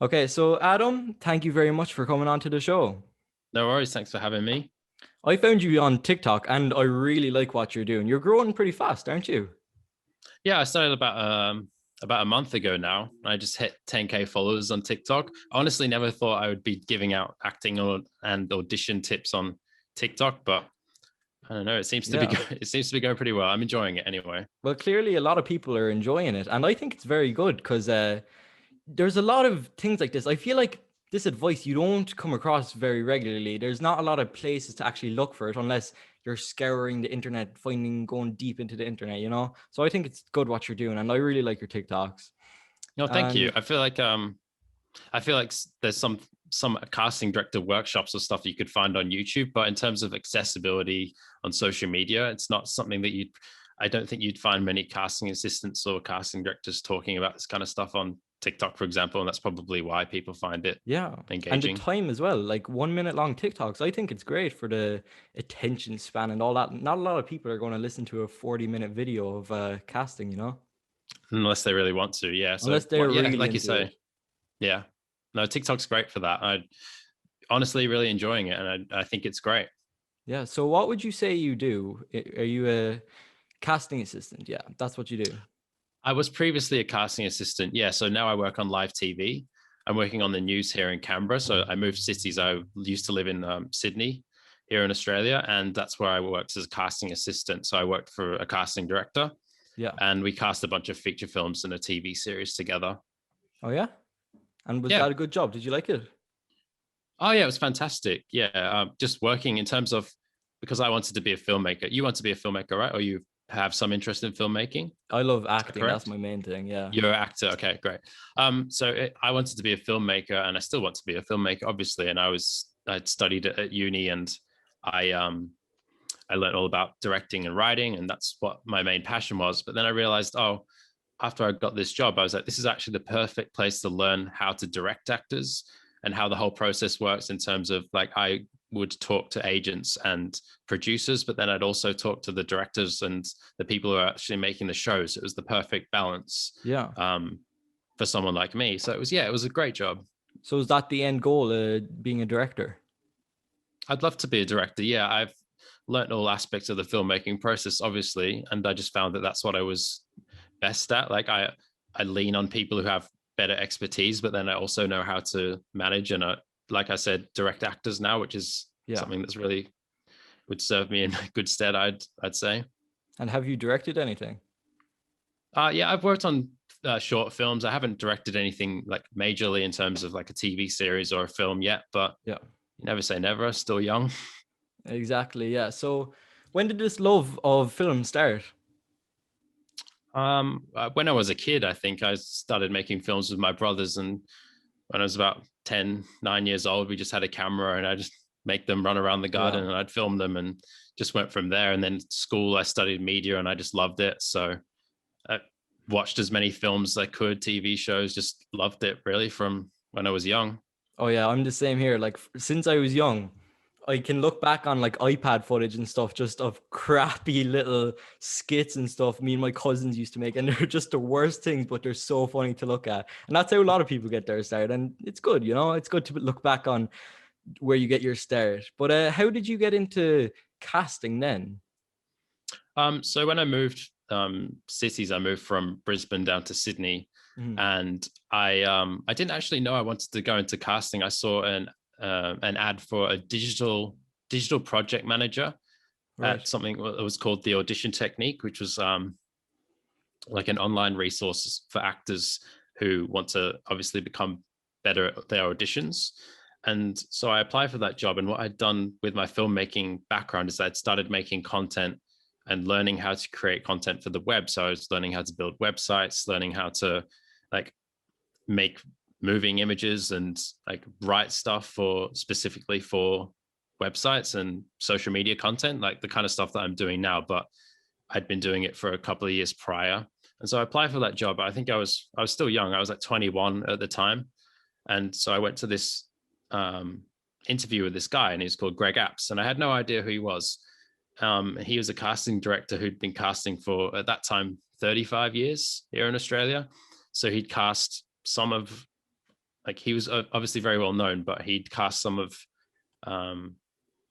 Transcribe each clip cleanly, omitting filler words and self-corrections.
Okay, so Adam, thank you very much for coming on to the show. No worries. Thanks for having me. I found you on TikTok and I really like what you're doing. You're growing pretty fast, aren't you? Yeah, I started about a month ago now. I just hit 10K followers on TikTok. Honestly, never thought I would be giving out acting and audition tips on TikTok, but I don't know. It seems to be Yeah. it seems to be going pretty well. I'm enjoying it anyway. Well, clearly a lot of people are enjoying it, and I think it's very good because there's a lot of things like this. I feel like this advice you don't come across very regularly. There's not a lot of places to actually look for it unless you're scouring the internet, going deep into the internet, you know? So I think it's good what you're doing, and I really like your TikToks. No, thank you. And I feel like there's some casting director workshops or stuff you could find on YouTube, but in terms of accessibility on social media, it's not something that I don't think you'd find many casting assistants or casting directors talking about this kind of stuff on TikTok, for example, and that's probably why people find it yeah, and the engaging. time as well, like 1 minute long TikToks. I think it's great for the attention span and all that. Not a lot of people are going to listen to a 40-minute video of casting, you know, Unless they really want to. Yeah. So unless they're yeah, really like you into it. say, yeah. No, TikTok's great for that. I honestly really enjoying it, and I think it's great. Yeah. So what would you say you do? Are you a casting assistant? Yeah, that's what you do. I was previously a casting assistant. Yeah. So now I work on live TV. I'm working on the news here in Canberra. So I moved cities. I used to live in Sydney here in Australia, and that's where I worked as a casting assistant. So I worked for a casting director, Yeah. and we cast a bunch of feature films and a TV series together. Oh yeah. And was Yeah. that a good job? Did you like it? Oh yeah, it was fantastic. Yeah, just working in terms of because I wanted to be a filmmaker. You want to be a filmmaker, right? Or you have some interest in filmmaking? I love Is that acting. That's correct? my main thing. Yeah. You're an actor. Okay, great. I wanted to be a filmmaker, and I still want to be a filmmaker, obviously. And I'd studied at uni, and I um I learned all about directing and writing, and that's what my main passion was. But then I realized, oh, after I got this job, I was like, this is actually the perfect place to learn how to direct actors and how the whole process works in terms of like I would talk to agents and producers, but then I'd also talk to the directors and the people who are actually making the shows. It was the perfect balance Yeah. um, for someone like me. So it was a great job. So is that the end goal, being a director? I'd love to be a director. Yeah, I've learned all aspects of the filmmaking process, obviously, and I just found that that's what I was best at. Like I lean on people who have better expertise, but then I also know how to manage and like I said, direct actors now, which is Yeah. something that's really would serve me in good stead. I'd say. And have you directed anything? Yeah, I've worked on short films. I haven't directed anything like majorly in terms of like a TV series or a film yet, but Yeah. you never say never. Still young. Exactly. Yeah. So when did this love of film start? When I was a kid, I think I started making films with my brothers, and when I was about 10, 9 years old, we just had a camera and I just make them run around the Yeah. garden and I'd film them and just went from there. And then school, I studied media and I just loved it. So I watched as many films as I could, TV shows, just loved it really from when I was young. Oh yeah, I'm the same here. Like since I was young, I can look back on like iPad footage and stuff just of crappy little skits and stuff me and my cousins used to make, and they're just the worst things, but they're so funny to look at. And that's how a lot of people get their start. And it's good, you know, it's good to look back on where you get your start. But how did you get into casting then? So when I moved cities, I moved from Brisbane down to Sydney, Mhm. and I didn't actually know I wanted to go into casting. I saw an ad for a digital project manager Right. at something that was called the Audition technique, which was like an online resource for actors who want to obviously become better at their auditions. And so I applied for that job. And what I'd done with my filmmaking background is I'd started making content and learning how to create content for the web. So I was learning how to build websites, learning how to like make moving images and like write stuff for specifically for websites and social media content, like the kind of stuff that I'm doing now. But I'd been doing it for a couple of years prior. And so I applied for that job. I think I was still young. I was like 21 at the time. And so I went to this um, interview with this guy, and he's called Greg Apps. And I had no idea who he was. He was a casting director who'd been casting for, at that time, 35 years here in Australia. So he'd cast some of like he was obviously very well known, but he'd cast some of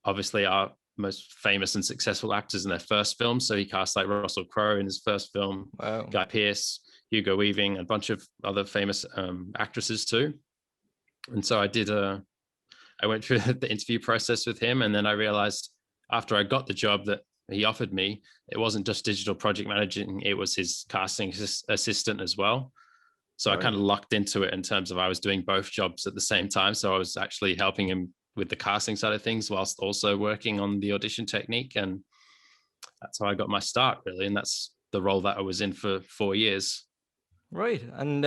obviously our most famous and successful actors in their first film. So he cast like Russell Crowe in his first film, Wow. Guy Pearce, Hugo Weaving, a bunch of other famous actresses too. And so I went through the interview process with him, and then I realized after I got the job that he offered me, it wasn't just digital project managing, it was his casting assistant as well. So I Right. kind of lucked into it in terms of I was doing both jobs at the same time. So I was actually helping him with the casting side of things whilst also working on the audition technique. And that's how I got my start, really. And that's the role that I was in for 4 years. Right. And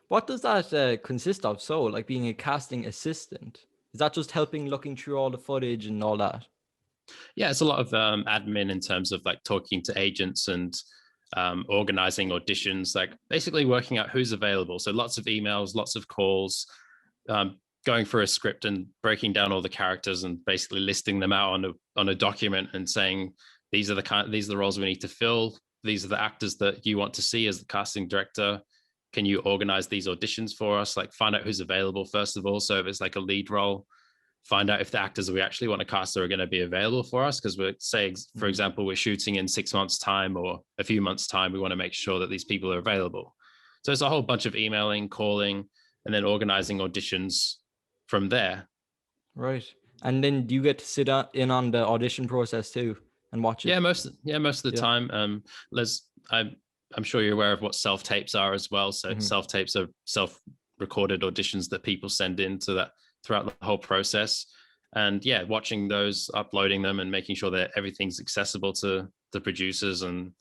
what does that consist of? So, like being a casting assistant, is that just helping looking through all the footage and all that? Yeah, it's a lot of admin in terms of like talking to agents and organizing auditions, like basically working out who's available. So lots of emails, lots of calls, going through a script and breaking down all the characters and basically listing them out on a document and saying these are the roles we need to fill. These are the actors that you want to see as the casting director. Can you organize these auditions for us? Like find out who's available first of all. So if it's like a lead role, find out if the actors we actually want to cast are going to be available for us. Because we're say, for example, we're shooting in 6 months' time or a few months' time. We want to make sure that these people are available. So it's a whole bunch of emailing, calling, and then organizing auditions from there. Right. And then do you get to sit in on the audition process too and watch it? Most of the Yeah. time. I'm sure you're aware of what self-tapes are as well. So self-tapes are self-recorded auditions that people send in to that throughout the whole process. And yeah, watching those, uploading them and making sure that everything's accessible to the producers and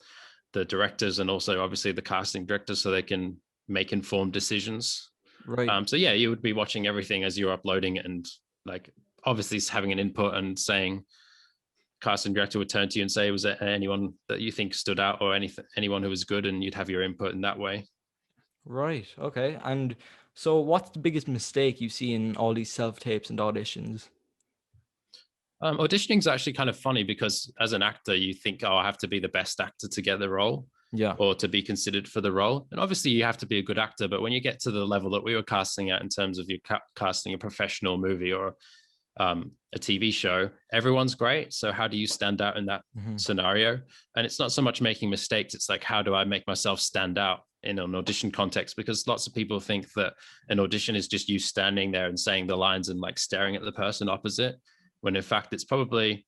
the directors and also obviously the casting directors so they can make informed decisions. Right. So yeah, you would be watching everything as you're uploading it and like obviously having an input and saying, casting director would turn to you and say, was there anyone that you think stood out or anyone who was good, and you'd have your input in that way. Right. Okay. And so what's the biggest mistake you see in all these self-tapes and auditions? Auditioning is actually kind of funny because as an actor, you think, oh, I have to be the best actor to get the role Yeah. or to be considered for the role. And obviously you have to be a good actor, but when you get to the level that we were casting at in terms of you casting a professional movie or a TV show, everyone's great. So how do you stand out in that scenario? And it's not so much making mistakes. It's like, how do I make myself stand out in an audition context? Because lots of people think that an audition is just you standing there and saying the lines and like staring at the person opposite. When in fact, that's probably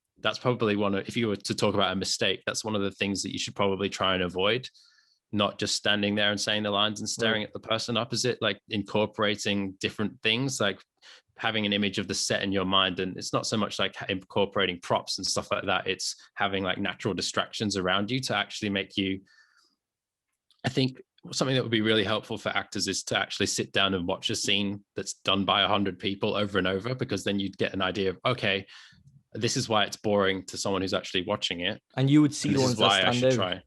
one of, if you were to talk about a mistake, that's one of the things that you should probably try and avoid. Not just standing there and saying the lines and staring at the person opposite, like incorporating different things, like having an image of the set in your mind. And it's not so much like incorporating props and stuff like that. It's having like natural distractions around you to actually make you, I think something that would be really helpful for actors is to actually sit down and watch a scene that's done by 100 people over and over, because then you'd get an idea of, okay, this is why it's boring to someone who's actually watching it. And you would see the this ones is that why I stand should out. try.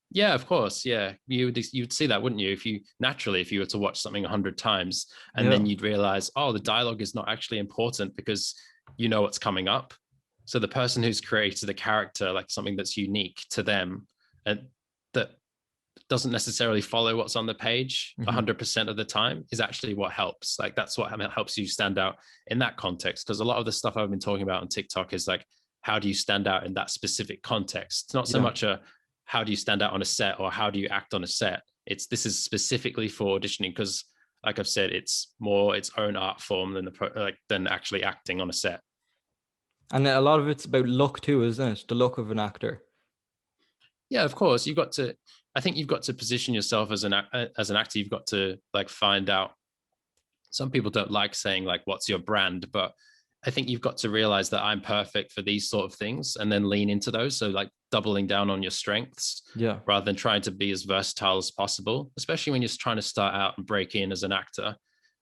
Yeah, of course. Yeah, you'd see that, wouldn't you? If you were to watch something 100 times and then you'd realize, oh, the dialogue is not actually important because you know what's coming up. So the person who's created a character, like something that's unique to them and that doesn't necessarily follow what's on the page 100% of the time, is actually what helps. Like that's what helps you stand out in that context. Because a lot of the stuff I've been talking about on TikTok is like, how do you stand out in that specific context? It's not so much a how do you stand out on a set or how do you act on a set. This is specifically for auditioning because, like I've said, it's more its own art form than actually acting on a set. And a lot of it's about luck too, isn't it? The luck of an actor. Yeah, of course. I think you've got to position yourself as an actor. You've got to like find out. Some people don't like saying like, what's your brand? But I think you've got to realize that I'm perfect for these sort of things and then lean into those. So like doubling down on your strengths rather than trying to be as versatile as possible, especially when you're trying to start out and break in as an actor.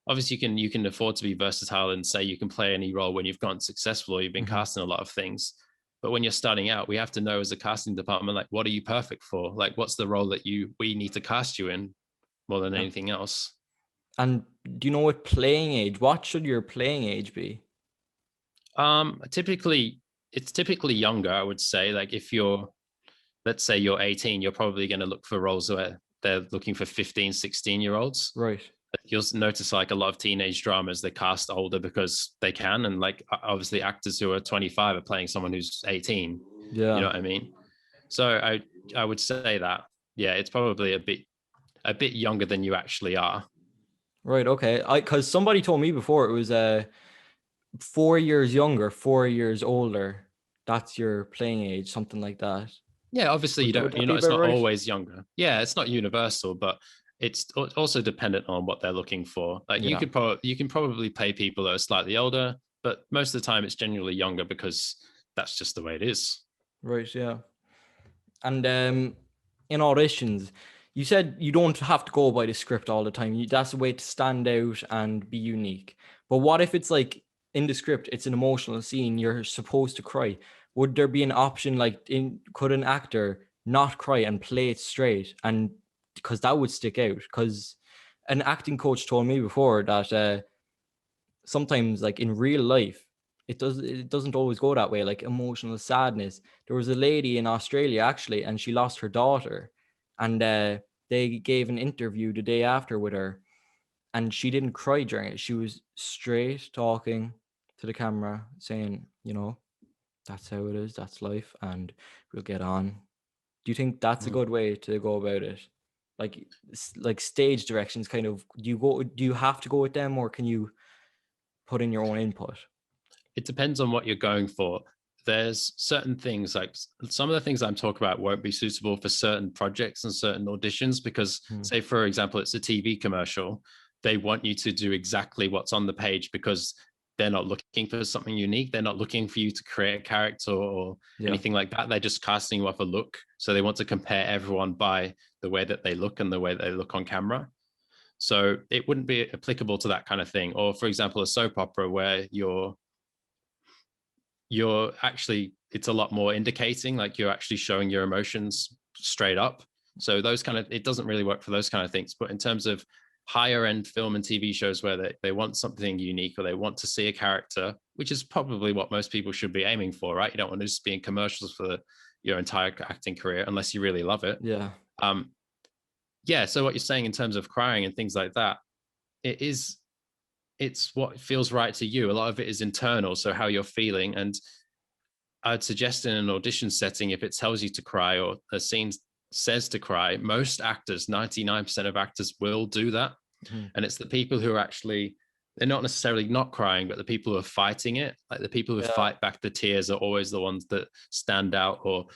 Obviously you can afford to be versatile and say you can play any role when you've gotten successful or you've been casting a lot of things. But when you're starting out, we have to know as a casting department, like, what are you perfect for? Like, what's the role that we need to cast you in more than anything else? And do you know what playing age? What should your playing age be? It's typically younger, I would say. Like if let's say you're 18, you're probably going to look for roles where they're looking for 15, 16-year-olds. Right. You'll notice like a lot of teenage dramas, they cast older because they can, and like obviously actors who are 25 are playing someone who's 18. You know Yeah. what I mean? So I would say that, yeah, it's probably a bit younger than you actually are. Right. Okay. Because somebody told me before it was 4 years younger, 4 years older. That's your playing age, something like that. Yeah, obviously Would that you're be not, it's about not right? always younger. Yeah, it's not universal, but it's also dependent on what they're looking for. Like Yeah. you can probably pay people that are slightly older, but most of the time it's generally younger because that's just the way it is. Right. Yeah. And in auditions, you said you don't have to go by the script all the time. That's a way to stand out and be unique. But what if it's like in the script, it's an emotional scene, you're supposed to cry? Would there be an option like could an actor not cry and play it straight? And because that would stick out. Because an acting coach told me before that sometimes like in real life it doesn't always go that way, like emotional sadness. There was a lady in Australia actually, and she lost her daughter, and they gave an interview the day after with her, and she didn't cry during it. She was straight talking to the camera saying, that's how it is, that's life, and we'll get on. Do you think that's a Mm. good way to go about it? Like stage directions, kind of, do you have to go with them, or can you put in your own input? It depends on what you're going for. There's certain things like some of the things I'm talking about won't be suitable for certain projects and certain auditions because, Hmm. say, for example, it's a TV commercial. They want you to do exactly what's on the page because they're not looking for something unique. They're not looking for you to create a character or Yeah. anything like that. They're just casting you off a look. So they want to compare everyone by the way that they look and the way they look on camera. So it wouldn't be applicable to that kind of thing. Or, for example, a soap opera where you're actually, it's a lot more indicating, like you're actually showing your emotions straight up. So those kind of, it doesn't really work for those kind of things. But in terms of higher end film and TV shows where they want something unique or they want to see a character, which is probably what most people should be aiming for, right? You don't want to just be in commercials for your entire acting career unless you really love it. Yeah. um yeah, so what you're saying in terms of crying and things like that, it is, it's what feels right to you. A lot of it is internal, so how you're feeling. And I'd suggest in an audition setting, if it tells you to cry or a scene says to cry, most actors, 99% of actors will do that. Mhm. And it's the people who are actually, they're not necessarily not crying, but the people who are fighting it, like the people who Yeah. fight back the tears are always the ones that stand out. Or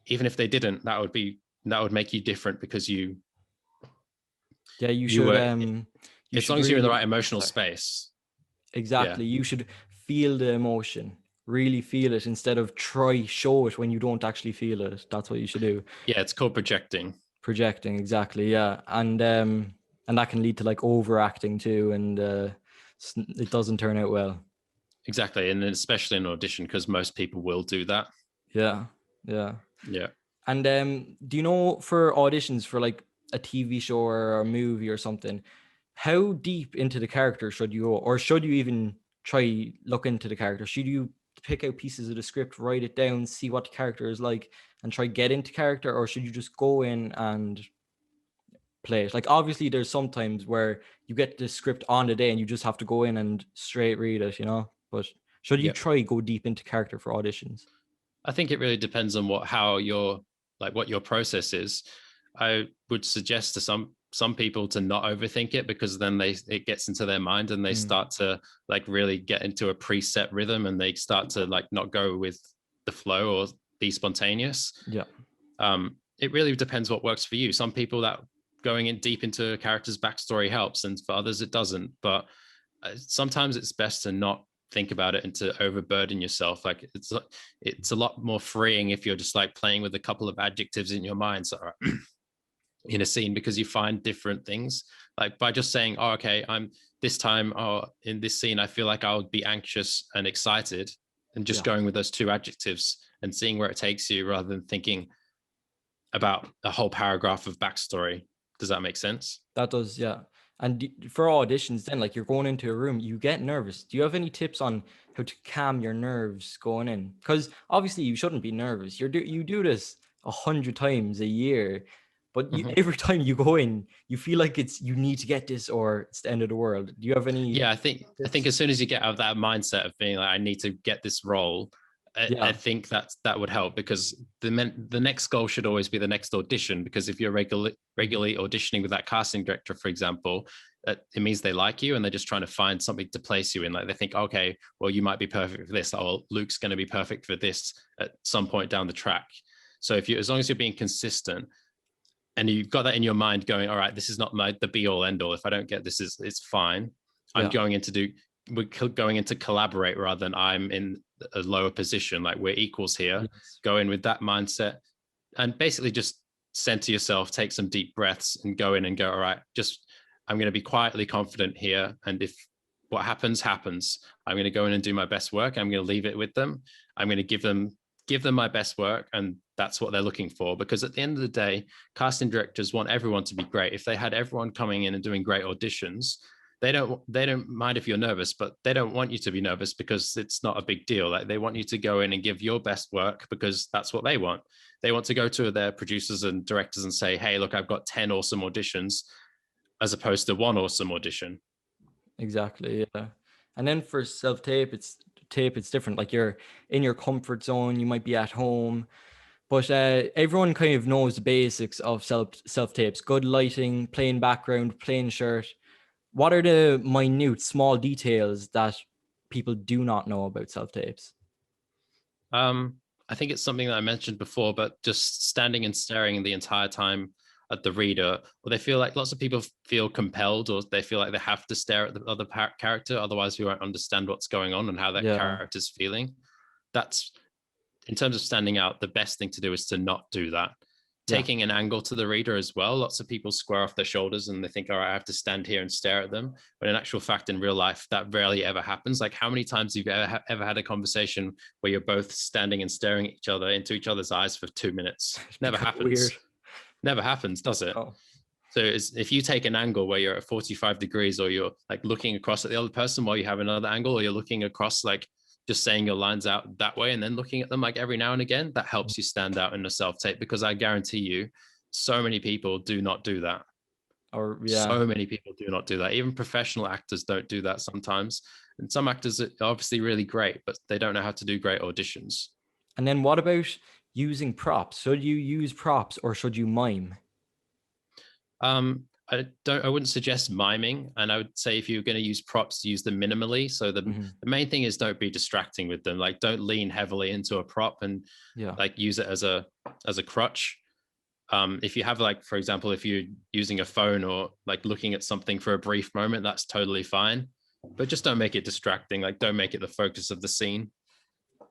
even if they didn't, that would make you different because Yeah, you were, you as long should as you're in the really, right emotional sorry. space. Yeah. Exactly. You should feel the emotion. Really feel it instead of try show it when you don't actually feel it. That's what you should do. Yeah, it's called projecting. Projecting, exactly. Yeah. And that can lead to like overacting too, and it doesn't turn out well. Exactly. And especially in audition, because most people will do that. Yeah. Yeah. Yeah. And do you know, for auditions for like a TV show or a movie or something, how deep into the character should you go? Or should you even try look into the character? Should you pick out pieces of the script, write it down, see what the character is like, and try get into character? Or should you just go in and play it? Like obviously there's sometimes where you get the script on the day and you just have to go in and straight read it, But should you Yeah. try go deep into character for auditions? I think it really depends on how your, like what your process is. I would suggest to some people to not overthink it, because then it gets into their mind and they Mm, start to like really get into a preset rhythm and they start to like not go with the flow or be spontaneous. yeah. It really depends what works for you. Some people, that going in deep into a character's backstory helps, and for others it doesn't. But sometimes it's best to not think about it and to overburden yourself. Like it's a lot more freeing if you're just like playing with a couple of adjectives in your mind, so in a scene, because you find different things. Like by just saying, oh, okay, I'm this time, oh, in this scene I feel like I would be anxious and excited, and just Yeah. going with those two adjectives and seeing where it takes you, rather than thinking about a whole paragraph of backstory. Does that make sense? That does, yeah. And for auditions, then, like you're going into a room, you get nervous. Do you have any tips on how to calm your nerves going in? Because obviously you shouldn't be nervous. You do this 100 times a year. But Mhm. every time you go in, you feel like you need to get this or it's the end of the world. Do you have any Yeah, I think as soon as you get out of that mindset of being like, I need to get this role, I Yeah. think that would help, because the next goal should always be the next audition. Because if you're regularly auditioning with that casting director, for example, it means they like you and they're just trying to find something to place you in. Like they think, okay, well, you might be perfect for this. Oh, Luke's going to be perfect for this at some point down the track. So as long as you're being consistent and you've got that in your mind going, all right, this is not the be all end all. If I don't get this, it's fine. Yeah. We're going in to collaborate rather than I'm in a lower position. Like we're equals here. Yes. Go in with that mindset and basically just center yourself, take some deep breaths and go in and go, all right, I'm going to be quietly confident here. And if what happens, happens, I'm going to go in and do my best work. I'm going to leave it with them. I'm going to give them my best work, and that's what they're looking for. Because at the end of the day, casting directors want everyone to be great. If they had everyone coming in and doing great auditions, they don't mind if you're nervous, but they don't want you to be nervous because it's not a big deal. Like they want you to go in and give your best work because that's what they want. They want to go to their producers and directors and say, hey, look, I've got 10 awesome auditions, as opposed to one awesome audition. Exactly. Yeah. And then for tape, it's different. Like you're in your comfort zone, you might be at home, but everyone kind of knows the basics of self tapes: good lighting, plain background, plain shirt. What are the minute, small details that people do not know about self tapes? I think it's something that I mentioned before, but just standing and staring the entire time at the reader, or they feel like lots of people feel compelled, or they feel like they have to stare at the other character, otherwise we won't understand what's going on and how that Yeah. character's feeling. That's, in terms of standing out, the best thing to do is to not do that. Yeah. Taking an angle to the reader as well. Lots of people square off their shoulders and they think, all right, I have to stand here and stare at them. But in actual fact, in real life, that rarely ever happens. Like how many times have you ever had a conversation where you're both standing and staring at each other into each other's eyes for 2 minutes? Never Weird. happens. Never happens, does it? Oh. So if you take an angle where you're at 45 degrees, or you're like looking across at the other person while you have another angle, or you're looking across, like just saying your lines out that way and then looking at them like every now and again, that helps you stand out in a self-tape, because I guarantee you, so many people do not do that. Or yeah. So many people do not do that. Even professional actors don't do that sometimes. And some actors are obviously really great, but they don't know how to do great auditions. And then what about using props? Should you use props or should you mime? I wouldn't suggest miming, and I would say if you're going to use props, use them minimally. So the main thing is don't be distracting with them. Like don't lean heavily into a prop and Yeah. like use it as a crutch. If you have, like, for example, if you're using a phone or like looking at something for a brief moment, that's totally fine. But just don't make it distracting. Like don't make it the focus of the scene.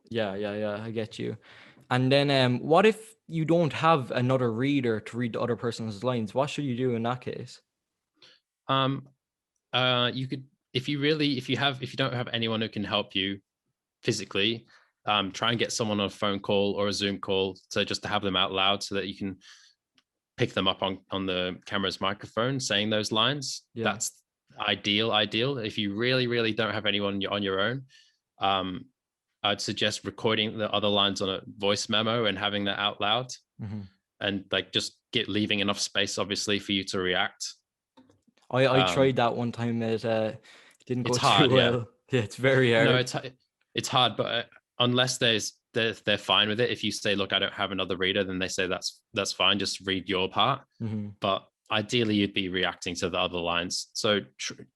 Yeah. I get you. And then what if you don't have another reader to read the other person's lines? What should you do in that case? You could, if you don't have anyone who can help you physically, try and get someone on a phone call or a Zoom call, so just to have them out loud so that you can pick them up on the camera's microphone saying those lines. Yeah. That's ideal. If you really don't have anyone on your own, I'd suggest recording the other lines on a voice memo and having that out loud, and like just leaving enough space, obviously, for you to react. I tried that one time. It didn't go It's too hard, yeah. well. Yeah, it's very hard. No, it's hard, but unless they're fine with it. If you say, look, I don't have another reader, then they say that's fine. Just read your part. But ideally, you'd be reacting to the other lines. So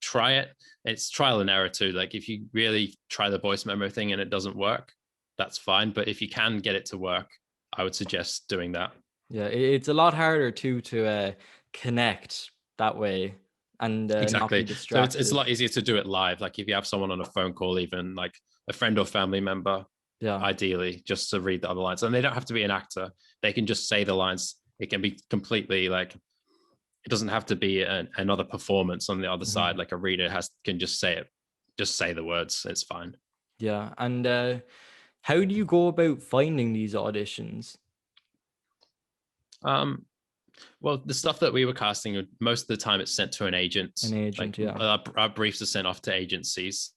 try it. It's trial and error too. Like if you really try the voice memo thing and it doesn't work, that's fine. But if you can get it to work, I would suggest doing that. Yeah, it's a lot harder too to connect that way and not be Exactly. So distracted. it's a lot easier to do it live. Like if you have someone on a phone call, even like a friend or family member, Yeah. ideally, just to read the other lines. And they don't have to be an actor. They can just say the lines. It can be completely like, it doesn't have to be another performance on the other side. Like a reader can just say it, just say the words. It's fine. Yeah. And how do you go about finding these auditions? Well, the stuff that we were casting, most of the time it's sent to an agent. An agent, like, yeah. Our briefs are sent off to agencies.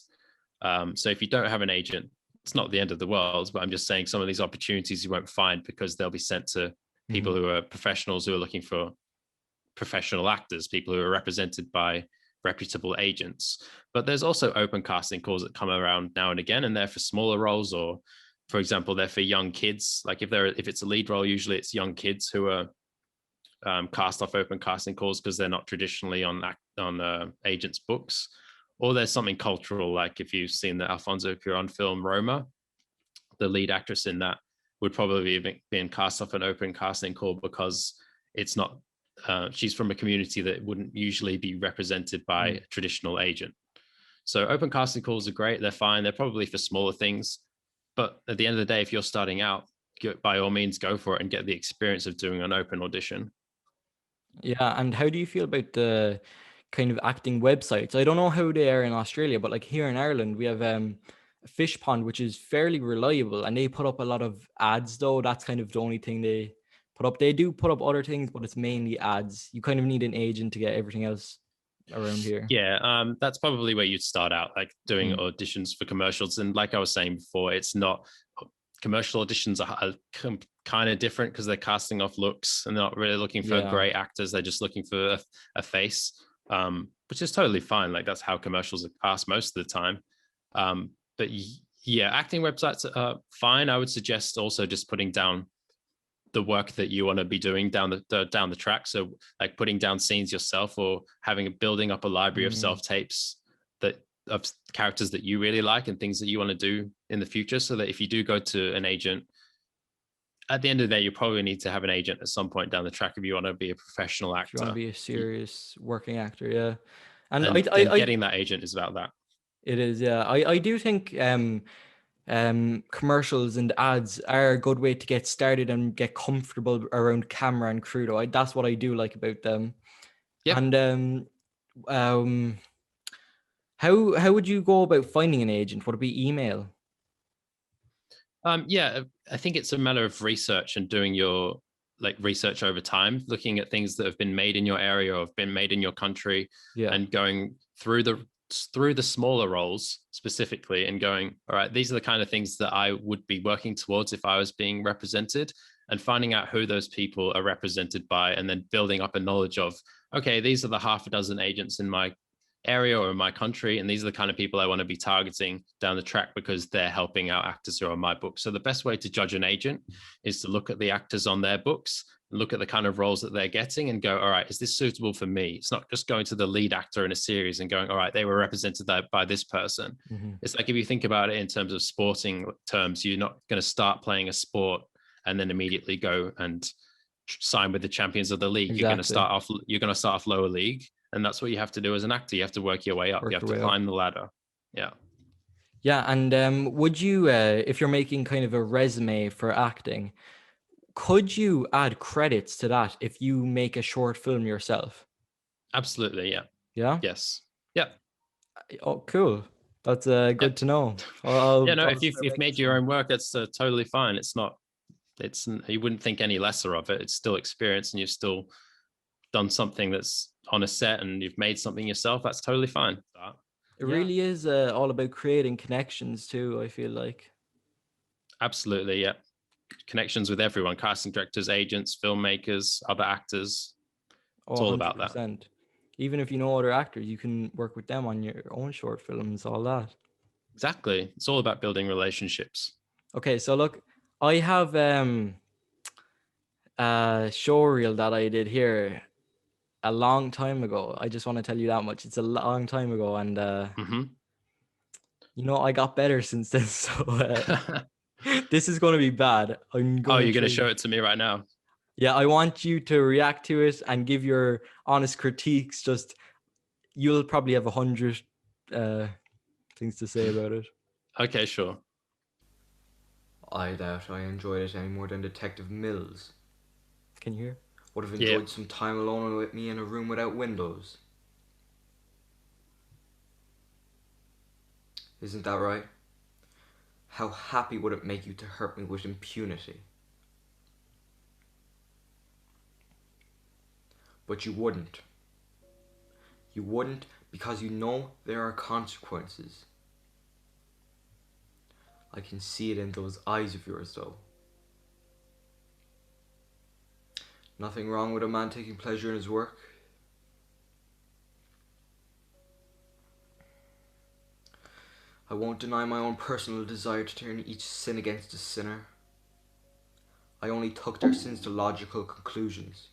So if you don't have an agent, it's not the end of the world, but I'm just saying some of these opportunities you won't find because they'll be sent to people who are professionals who are looking for professional actors, people who are represented by reputable agents. But there's also open casting calls that come around now and again, and they're for smaller roles, or for example, they're for young kids. Like if it's a lead role, usually it's young kids who are cast off open casting calls because they're not traditionally on agents' books. Or there's something cultural, like if you've seen the Alfonso Cuarón film Roma, the lead actress in that would probably be being cast off an open casting call because it's not she's from a community that wouldn't usually be represented by a traditional agent. So open casting calls are great. They're fine. They're probably for smaller things. But at the end of the day, if you're starting out, by all means, go for it and get the experience of doing an open audition. Yeah, and how do you feel about the kind of acting websites? I don't know how they are in Australia, but like here in Ireland, we have Fish Pond, which is fairly reliable, and they put up a lot of ads though. That's kind of the only thing they put up. They do put up other things, but it's mainly ads. You kind of need an agent to get everything else around here. Yeah, that's probably where you'd start out, like doing auditions for commercials. And like I was saying before, it's not commercial auditions are kind of different because they're casting off looks and they're not really looking for great actors. They're just looking for a face, which is totally fine. Like that's how commercials are cast most of the time. But yeah, acting websites are fine. I would suggest also just putting down the work that you want to be doing down the track. So like putting down scenes yourself, or building up a library of self tapes of characters that you really like and things that you want to do in the future, so that if you do go to an agent, at the end of the day, you probably need to have an agent at some point down the track if you want to be a professional actor. If you want to be a serious working actor, yeah. And I getting that agent is about that. It is, yeah. I do think commercials and ads are a good way to get started and get comfortable around camera and crew though. That's what I do like about them. Yep. And how would you go about finding an agent? Would it be email? Yeah, I think it's a matter of research and doing your research over time, looking at things that have been made in your area or have been made in your country, and going through the smaller roles specifically and going, all right, these are the kind of things that I would be working towards if I was being represented, and finding out who those people are represented by, and then building up a knowledge of, okay, these are the half a dozen agents in my area or in my country, and these are the kind of people I want to be targeting down the track because they're helping out actors who are on my book. So the best way to judge an agent is to look at the actors on their books, look at the kind of roles that they're getting, and go, all right, is this suitable for me? It's not just going to the lead actor in a series and going, all right, they were represented by this person. It's like, if you think about it in terms of sporting terms, you're not going to start playing a sport and then immediately go and sign with the champions of the league. Exactly. You're going to start off lower league. And that's what you have to do as an actor. You have to work your way up. You have to climb the ladder. Yeah. Yeah. And would you, if you're making kind of a resume for acting, could you add credits to that if you make a short film yourself? Absolutely. Yeah. Yeah. Yes. Yeah. Oh, cool. That's good to know. If you've made your own work, that's totally fine. You wouldn't think any lesser of it. It's still experience, and you've still done something that's on a set, and you've made something yourself. That's totally fine. It really is all about creating connections too, I feel like. Absolutely, yeah. Connections with everyone, casting directors, agents, filmmakers, other actors. It's all 100%. About that. Even if you know other actors, you can work with them on your own short films, all that. Exactly. It's all about building relationships. Okay, so look, I have a showreel that I did here a long time ago. I just want to tell you that much. It's a long time ago, and I got better since then. So this is going to be bad. You're going to show it to me right now? Yeah, I want you to react to it and give your honest critiques. You'll probably have 100 things to say about it. Okay, sure. I doubt I enjoyed it any more than Detective Mills. Can you hear? Would have enjoyed some time alone with me in a room without windows. Isn't that right? How happy would it make you to hurt me with impunity? But you wouldn't. You wouldn't because you know there are consequences. I can see it in those eyes of yours, though. Nothing wrong with a man taking pleasure in his work. I won't deny my own personal desire to turn each sin against the sinner. I only took their sins to logical conclusions.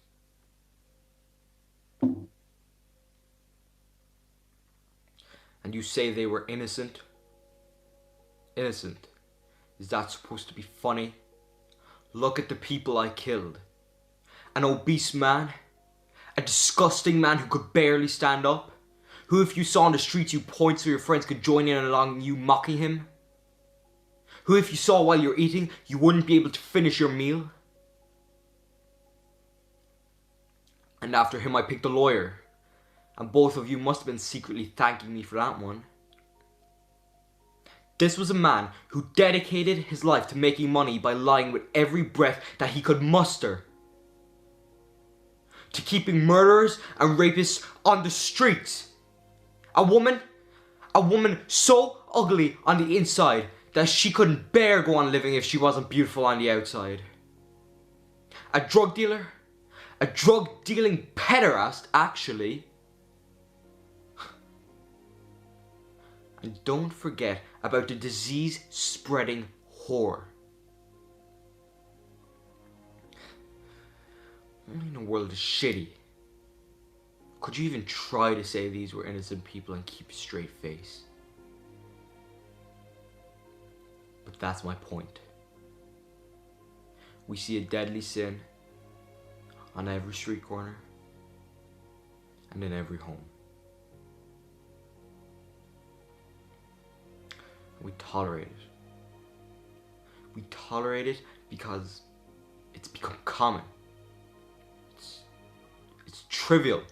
And you say they were innocent? Innocent? Is that supposed to be funny? Look at the people I killed. An obese man? A disgusting man who could barely stand up? Who, if you saw on the streets, you point so your friends could join in along you mocking him? Who, if you saw while you're eating, you wouldn't be able to finish your meal? And after him I picked a lawyer. And both of you must have been secretly thanking me for that one. This was a man who dedicated his life to making money by lying with every breath that he could muster. To keeping murderers and rapists on the streets. A woman so ugly on the inside that she couldn't bear go on living if she wasn't beautiful on the outside. A drug dealer, a drug dealing pederast actually. And don't forget about the disease spreading whore. Only in the world is shitty. Could you even try to say these were innocent people and keep a straight face? But that's my point. We see a deadly sin on every street corner and in every home. We tolerate it. We tolerate it because it's become common. It's trivial.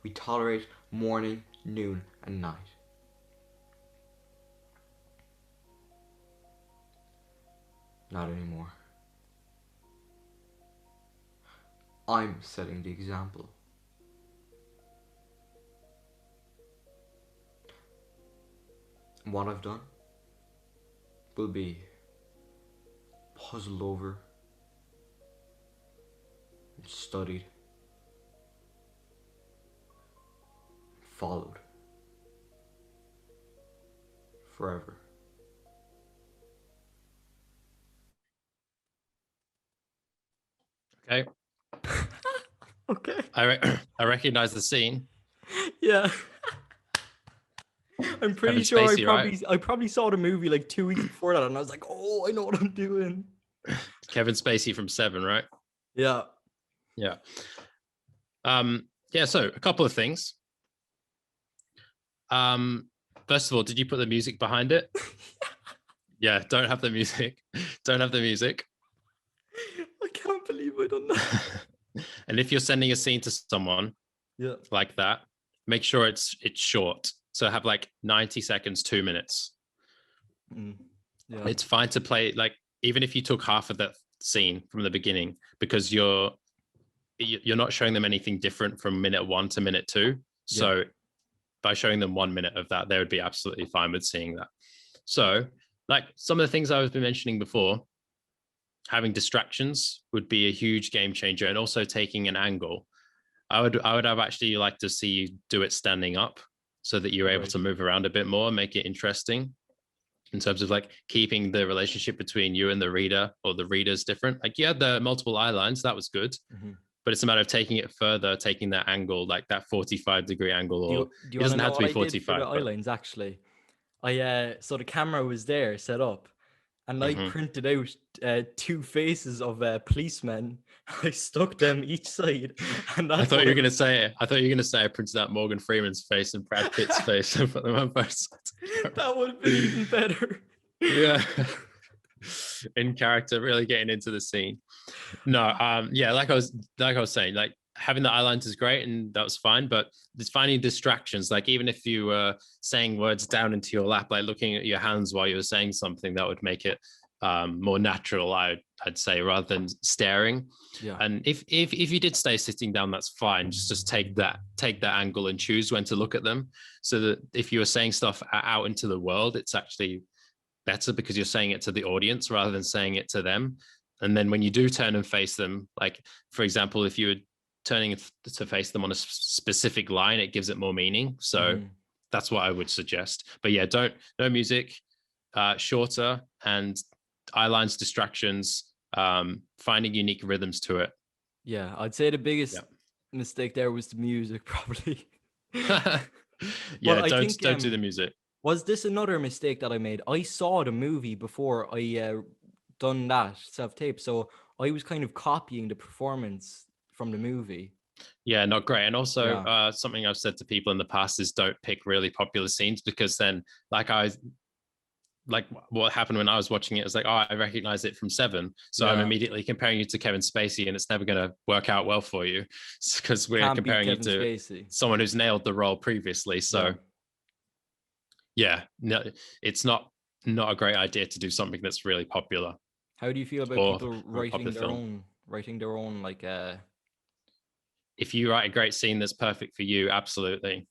We tolerate morning, noon, and night. Not anymore. I'm setting the example. And what I've done will be puzzled over and studied, followed forever. Okay. Okay. I recognize the scene. Yeah. I'm pretty Kevin sure Spacey, I probably saw the movie like 2 weeks before that, and I was like, oh, I know what I'm doing. Kevin Spacey from Seven, right? Yeah. Yeah. Yeah, so a couple of things. First of all, did you put the music behind it? Yeah, don't have the music. Don't have the music. I can't believe I done that. And if you're sending a scene to someone like that, make sure it's short. So have like 90 seconds, 2 minutes. Yeah. It's fine to play, like, even if you took half of that scene from the beginning, because you're not showing them anything different from minute 1 to minute 2. So by showing them 1 minute of that, they would be absolutely fine with seeing that. So like some of the things I was mentioning before, having distractions would be a huge game changer, and also taking an angle. I would have actually liked to see you do it standing up so that you're able to move around a bit more, make it interesting in terms of like keeping the relationship between you and the reader or the readers different. Like you had the multiple eye lines, that was good. But it's a matter of taking it further, taking that angle, like that 45-degree angle, or do you it doesn't have to be 45. For the but... eye lines, actually, so the camera was there set up, and I printed out 2 faces of policemen. I stuck them each side, and I thought you were gonna say I printed out Morgan Freeman's face and Brad Pitt's face and put them on both sides. That would have been even better. Yeah. In character, really getting into the scene. No, yeah, like I was saying, like having the eye lines is great and that was fine, but it's finding distractions. Like even if you were saying words down into your lap, like looking at your hands while you were saying something, that would make it more natural, I'd say, rather than staring. Yeah. And if you did stay sitting down, that's fine. Just take that angle and choose when to look at them, so that if you were saying stuff out into the world, it's actually better because you're saying it to the audience rather than saying it to them. And then when you do turn and face them, like for example, if you were turning to face them on a specific line, it gives it more meaning. So that's what I would suggest. But yeah, no music, shorter, and eye lines, distractions, finding unique rhythms to it. Yeah, I'd say the biggest mistake there was the music, probably. Yeah, I don't think, do the music. was this another mistake that I made? I saw the movie before I done that self-tape, so I was kind of copying the performance from the movie. Yeah, not great. And also, Yeah. something I've said to people in the past is don't pick really popular scenes, because then, like what happened when I was watching it was like, oh, I recognize it from Seven, so I'm Yeah. immediately comparing you to Kevin Spacey, and it's never going to work out well for you because we're Can't beat comparing you Kevin to Spacey. someone who's nailed the role previously. So yeah, no, it's not a great idea to do something that's really popular. How do you feel about Or people for a writing popular their film. own like If you write a great scene that's perfect for you, absolutely.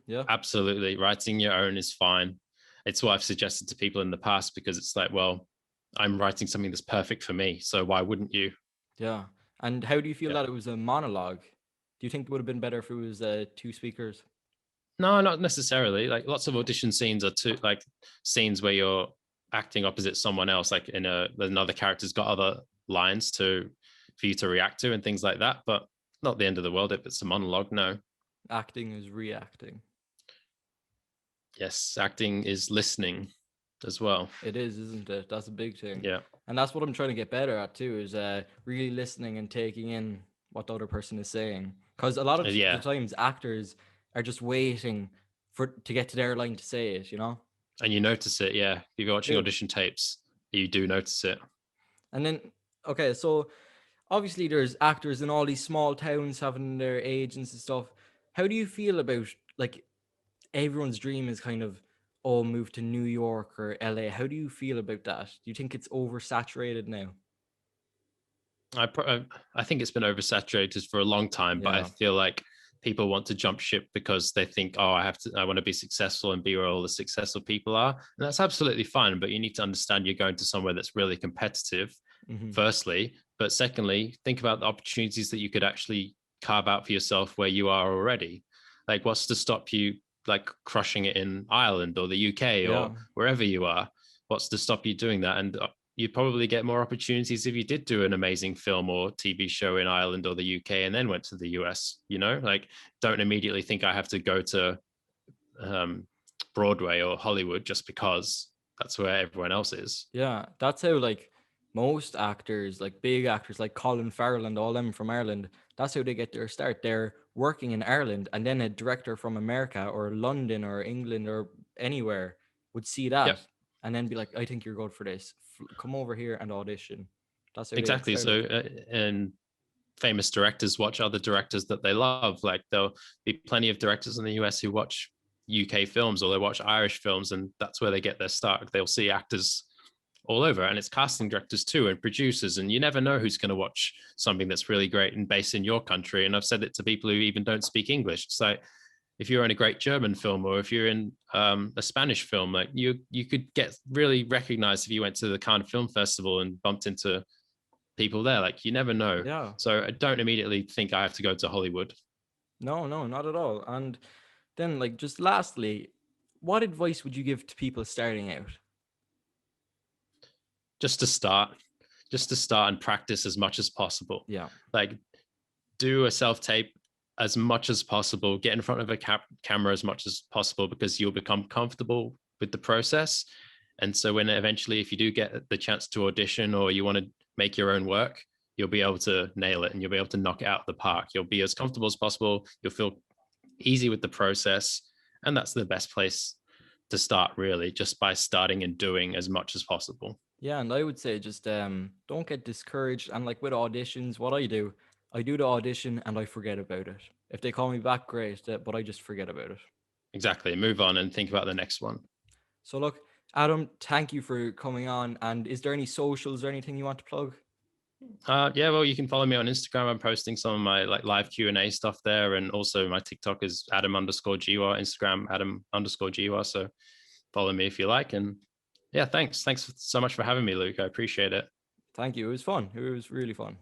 yeah. Absolutely. Writing your own is fine. It's what I've suggested to people in the past, because it's like, well, I'm writing something that's perfect for me, so why wouldn't you? Yeah. And how do you feel Yeah. that it was a monologue? Do you think it would have been better if it was two speakers? No, not necessarily. Like lots of audition scenes are like scenes where you're acting opposite someone else, like another character's got other lines for you to react to and things like that. But not the end of the world if it's a monologue. No. Acting is reacting. Yes, acting is listening as well. It is, isn't it? That's a big thing. Yeah. And that's what I'm trying to get better at too, is really listening and taking in what the other person is saying. Because a lot of the Yeah. times actors are just waiting to get to their line to say it, you know? And you notice it, yeah. If you're watching Do. audition tapes, you do notice it. And then, okay, so obviously there's actors in all these small towns having their agents and stuff. How do you feel about, like, everyone's dream is kind of, oh, move to New York or LA? How do you feel about that? Do you think it's oversaturated now? I think it's been oversaturated for a long time, but I Yeah. feel like people want to jump ship because they think, oh, I want to be successful and be where all the successful people are. And that's absolutely fine, but you need to understand you're going to somewhere that's really competitive, firstly. But secondly, think about the opportunities that you could actually carve out for yourself where you are already. Like, what's to stop you like crushing it in Ireland or the UK or wherever you are? What's to stop you doing that? And you'd probably get more opportunities if you did do an amazing film or TV show in Ireland or the UK and then went to the US, like don't immediately think I have to go to Broadway or Hollywood just because that's where everyone else is. Yeah, that's how, like, most actors, like big actors like Colin Farrell and all them from Ireland, that's how they get their start. They're working in Ireland, and then a director from America or London or England or anywhere would see that and then be like, I think you're good for this. Come over here and audition. That's how they get Exactly. So, started. and famous directors watch other directors that they love. Like there'll be plenty of directors in the US who watch UK films or they watch Irish films, and that's where they get their start. They'll see actors all over, and it's casting directors too and producers, and you never know who's going to watch something that's really great and based in your country. And I've said it to people who even don't speak English. It's like, if you're in a great German film or if you're in a Spanish film, like you could get really recognized if you went to the Cannes Film Festival and bumped into people there. Like you never know. Yeah. So I don't immediately think I have to go to Hollywood. No, not at all. And then, like, just lastly, what advice would you give to people starting out? Just to start and practice as much as possible. Yeah. Like do a self-tape as much as possible, get in front of a camera as much as possible, because you'll become comfortable with the process. And so when eventually, if you do get the chance to audition or you want to make your own work, you'll be able to nail it and you'll be able to knock it out of the park. You'll be as comfortable as possible. You'll feel easy with the process. And that's the best place to start, really, just by starting and doing as much as possible. Yeah, and I would say just don't get discouraged. And like with auditions, what I do the audition and I forget about it. If they call me back, great, but I just forget about it. Exactly. Move on and think about the next one. So look, Adam, thank you for coming on. And is there any socials or anything you want to plug? Yeah, well, you can follow me on Instagram. I'm posting some of my like live Q&A stuff there, and also my TikTok is Adam_Jiwa, Instagram Adam_Jiwa. So follow me if you like. And yeah, thanks so much for having me, Luke. I appreciate it. Thank you. It was fun. It was really fun.